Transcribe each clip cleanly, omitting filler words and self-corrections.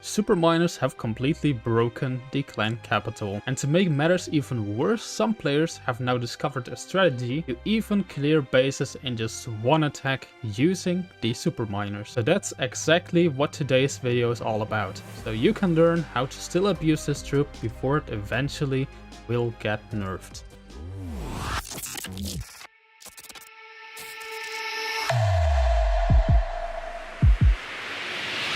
super miners have completely broken the clan capital. And to make matters even worse, some players have now discovered a strategy to even clear bases in just one attack using the super miners. So that's exactly what today's video is all about. So you can learn how to still abuse this troop before it eventually will get nerfed.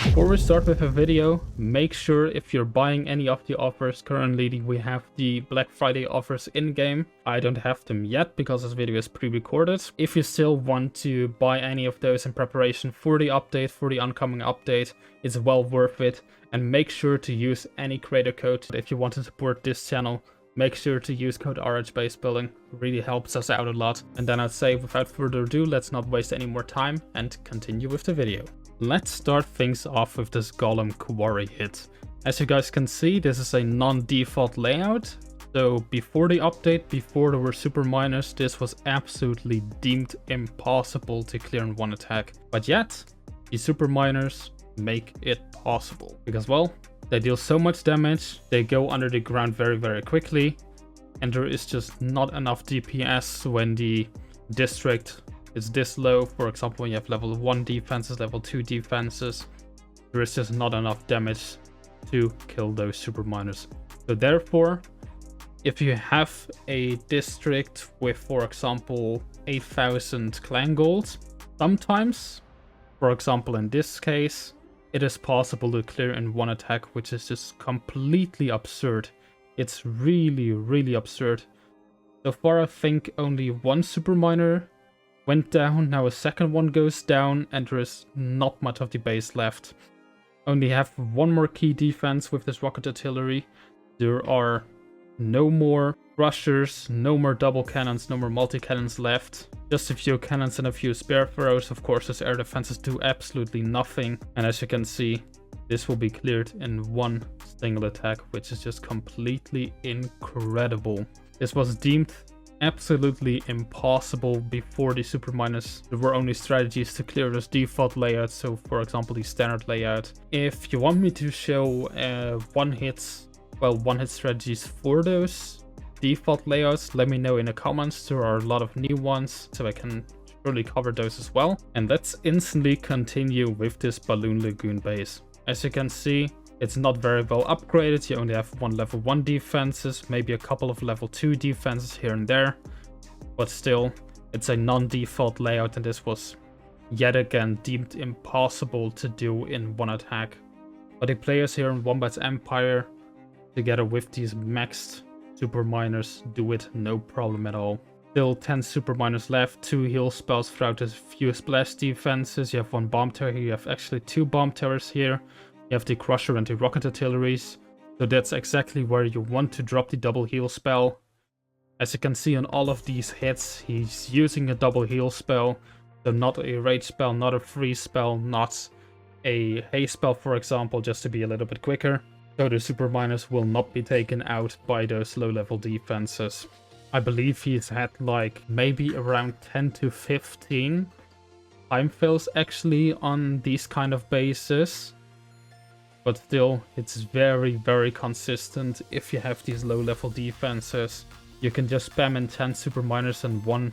Before we start with the video, make sure if you're buying any of the offers, currently we have the Black Friday offers in-game. I don't have them yet because this video is pre-recorded. If you still want to buy any of those in preparation for the update, for the oncoming update, it's well worth it. And make sure to use any creator code. If you want to support this channel, make sure to use code RH Basebuilding. Really helps us out a lot. And then I'd say without further ado, let's not waste any more time and continue with the video. Let's start things off with this Golem Quarry hit. As you guys can see, this is a non-default layout. So before the update, before there were super miners, this was absolutely deemed impossible to clear in one attack. But yet, the super miners make it possible. Because, well, they deal so much damage, they go under the ground very quickly, and there is just not enough DPS when the district is this low. For example, when you have level 1 defenses, level 2 defenses, there is just not enough damage to kill those super miners. So therefore, if you have a district with, for example, 8,000 clan gold, sometimes, for example in this case, it is possible to clear in one attack, which is just completely absurd. It's really absurd. So far I think only one super miner went down, now a second one goes down, and there is not much of the base left. Only have one more key defense with this rocket artillery. There are no more rushers, no more double cannons, no more multi-cannons left. Just a few cannons and a few spare throws. Of course, those air defenses do absolutely nothing. And as you can see, this will be cleared in one single attack, which is just completely incredible. This was deemed absolutely impossible before the super miners. There were only strategies to clear those default layouts, so for example the standard layout. If you want me to show one hit strategies for those default layouts, let me know in the comments. There are a lot of new ones, so I can surely cover those as well. And let's instantly continue with this Balloon Lagoon base. As you can see, it's not very well upgraded. You only have one level 1 defenses, maybe a couple of level 2 defenses here and there. But still, it's a non-default layout, and this was yet again deemed impossible to do in one attack. But the players here in Wombat's Empire, together with these maxed super miners, do it no problem at all. Still 10 super miners left, 2 heal spells throughout a few splash defenses. You have one bomb tower here, you have actually 2 bomb towers here. You have the Crusher and the Rocket Artilleries, so that's exactly where you want to drop the double heal spell. As you can see on all of these hits, he's using a double heal spell, so not a rage spell, not a freeze spell, not a haste spell, for example, just to be a little bit quicker. So the super miners will not be taken out by those low level defenses. I believe he's had like maybe around 10 to 15 time fails actually on these kind of bases. But still, it's very consistent. If you have these low-level defenses, you can just spam in 10 super miners in one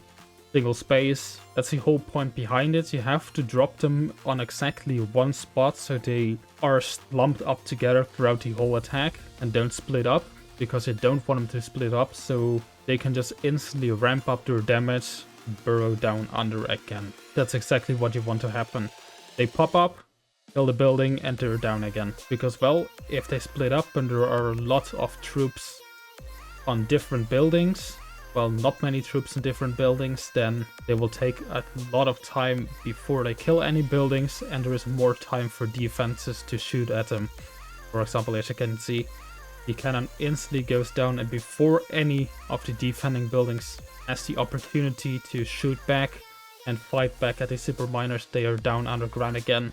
single space. That's the whole point behind it. You have to drop them on exactly one spot, so they are lumped up together throughout the whole attack and don't split up, because you don't want them to split up, so they can just instantly ramp up their damage, burrow down under again. That's exactly what you want to happen. They pop up, kill the building, and they're down again. Because, well, if they split up and there are a lot of troops on different buildings, well, not many troops in different buildings, then they will take a lot of time before they kill any buildings, and there is more time for defenses to shoot at them. For example, as you can see, the cannon instantly goes down, and before any of the defending buildings has the opportunity to shoot back and fight back at the super miners, they are down underground again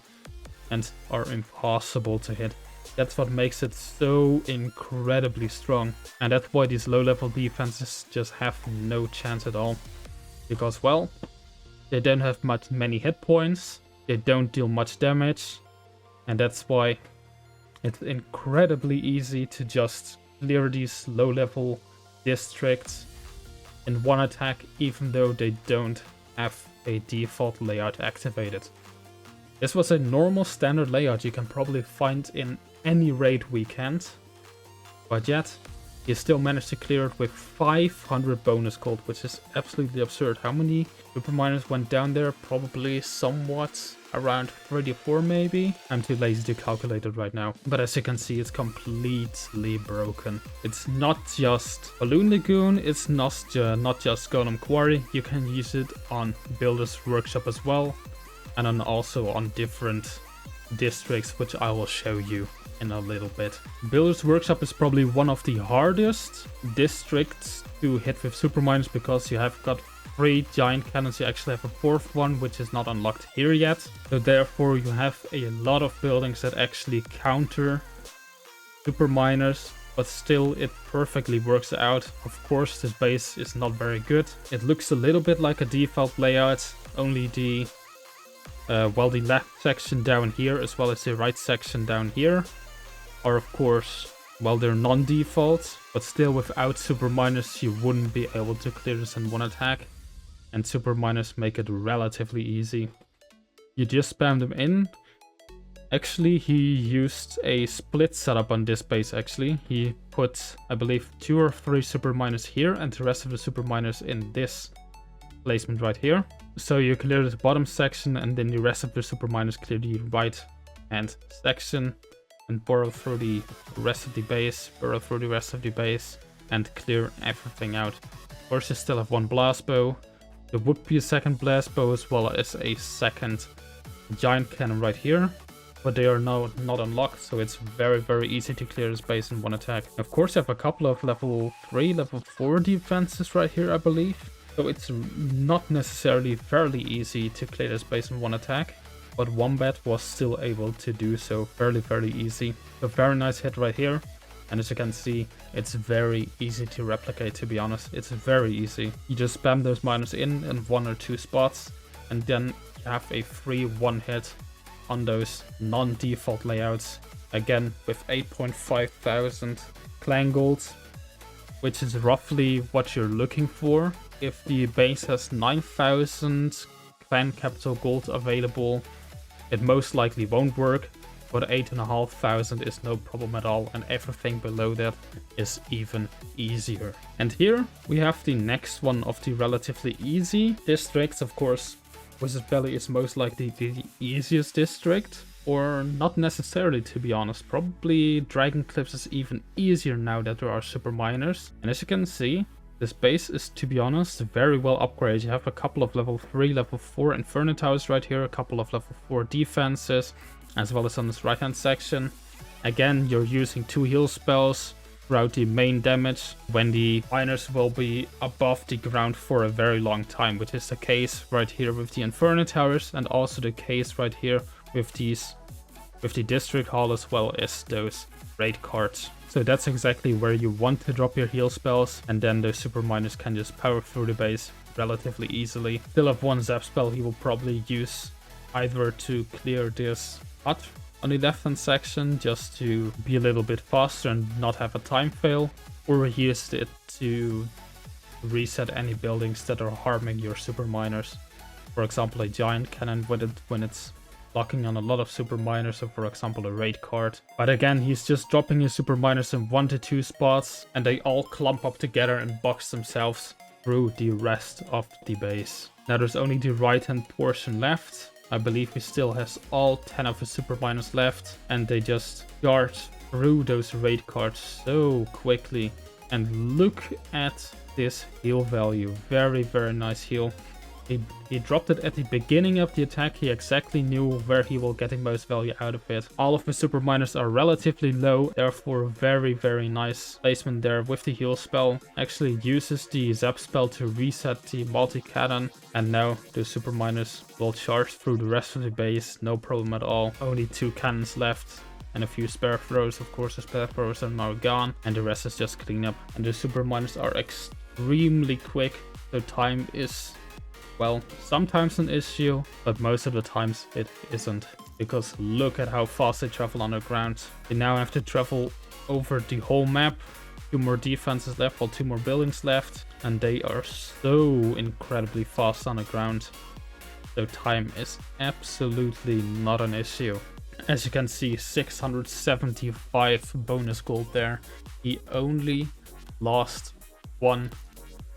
and are impossible to hit. That's what makes it so incredibly strong, and that's why these low level defenses just have no chance at all. Because, well, they don't have many hit points, they don't deal much damage, and that's why It's incredibly easy to just clear these low-level districts in one attack, even though they don't have a default layout activated. This was a normal standard layout you can probably find in any raid weekend, but yet he still managed to clear it with 500 bonus gold, which is absolutely absurd. How many super miners went down there? Probably somewhat around 34 maybe. I'm too lazy to calculate it right now. But as you can see, it's completely broken. It's not just Balloon Lagoon, it's not just Golem Quarry. You can use it on Builder's Workshop as well, and then also on different districts, which I will show you in a little bit. Builder's Workshop is probably one of the hardest districts to hit with super miners, because you have got 3 giant cannons. You actually have a 4th one, which is not unlocked here yet. So therefore you have a lot of buildings that actually counter super miners, but still it perfectly works out. Of course, this base is not very good. It looks a little bit like a default layout, only the the left section down here as well as the right section down here are, of course, well, they're non-default, but still without super miners you wouldn't be able to clear this in one attack, and super miners make it relatively easy. You just spam them in. Actually, he used a split setup on this base. Actually, he put, I believe, 2 or 3 super miners here and the rest of the super miners in this placement right here. So you clear the bottom section, and then the rest of the super miners clear the right hand section and burrow through the rest of the base, and clear everything out. Of course, you still have 1 blast bow. There would be a 2nd blast bow as well as a 2nd giant cannon right here, but they are now not unlocked, so it's very, very easy to clear this base in one attack. Of course, you have a couple of level 3, level 4 defenses right here, I believe. So it's not necessarily fairly easy to clear this base in one attack, but Wombat was still able to do so fairly, very easy. A very nice hit right here, and as you can see, it's very easy to replicate, to be honest. It's very easy. You just spam those miners in 1 or 2 spots, and then you have a free 1 hit on those non-default layouts. Again, with 8.5 thousand clan gold, which is roughly what you're looking for. If the base has 9,000 clan capital gold available, it most likely won't work, but 8,500 is no problem at all, and everything below that is even easier. And here we have the next one of the relatively easy districts. Of course, Wizard Valley is most likely the easiest district, or not necessarily, to be honest. Probably Dragon Cliffs is even easier now that there are super miners. And as you can see, this base is, to be honest, very well upgraded. You have a couple of level 3, level 4 Inferno Towers right here, a couple of level 4 defenses, as well as on this right hand section. Again, you're using 2 heal spells throughout the main damage when the miners will be above the ground for a very long time, which is the case right here with the Inferno Towers, and also the case right here with the District Hall as well as those raid cards. So that's exactly where you want to drop your heal spells, and then the super miners can just power through the base relatively easily. Still have 1 zap spell he will probably use either to clear this hut on the left hand section just to be a little bit faster and not have a time fail, or he used it to reset any buildings that are harming your super miners. For example, a giant cannon when it's locking on a lot of super miners, so for example a raid card. But again, he's just dropping his super miners in 1 to 2 spots, and they all clump up together and box themselves through the rest of the base. Now there's only the right hand portion left. I believe he still has all 10 of his super miners left, and they just dart through those raid cards so quickly. And look at this heal value. Very, very nice heal. He dropped it at the beginning of the attack. He exactly knew where he will get the most value out of it. All of the super miners are relatively low, therefore very, very nice placement there with the heal spell. Actually uses the zap spell to reset the multi-cannon, and now the super miners will charge through the rest of the base, no problem at all. Only 2 cannons left and a few spare throws. Of course, the spare throws are now gone, and the rest is just cleanup. And the super miners are extremely quick, so time is, well, sometimes an issue, but most of the times it isn't. because look at how fast they travel underground. They now have to travel over the whole map. 2 more defenses left, well 2 more buildings left, and they are so incredibly fast underground. So time is absolutely not an issue. As you can see, 675 bonus gold there. He only lost 1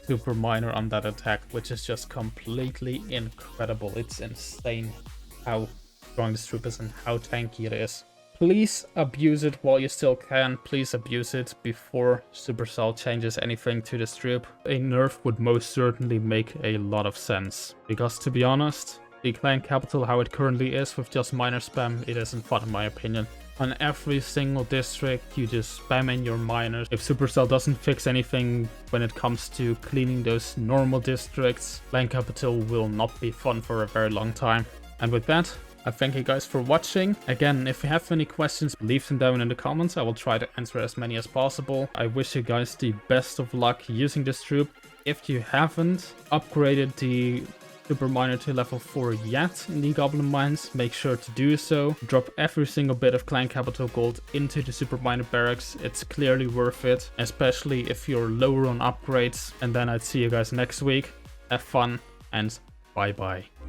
super miner on that attack, which is just completely incredible. It's insane how strong this troop is and how tanky it is. Please abuse it while you still can. Please abuse it before Supercell changes anything to this troop. A nerf would most certainly make a lot of sense. Because to be honest, the clan capital how it currently is with just miner spam, it isn't fun in my opinion. On every single district, you just spam in your miners. If Supercell doesn't fix anything when it comes to cleaning those normal districts, clan capital will not be fun for a very long time. And with that, I thank you guys for watching. Again, if you have any questions, leave them down in the comments. I will try to answer as many as possible. I wish you guys the best of luck using this troop. If you haven't upgraded the super miner to level 4 yet in the goblin mines, make sure to do so. Drop every single bit of clan capital gold into the super miner barracks. It's clearly worth it, especially if you're lower on upgrades. And then I'd see you guys next week. Have fun and bye bye.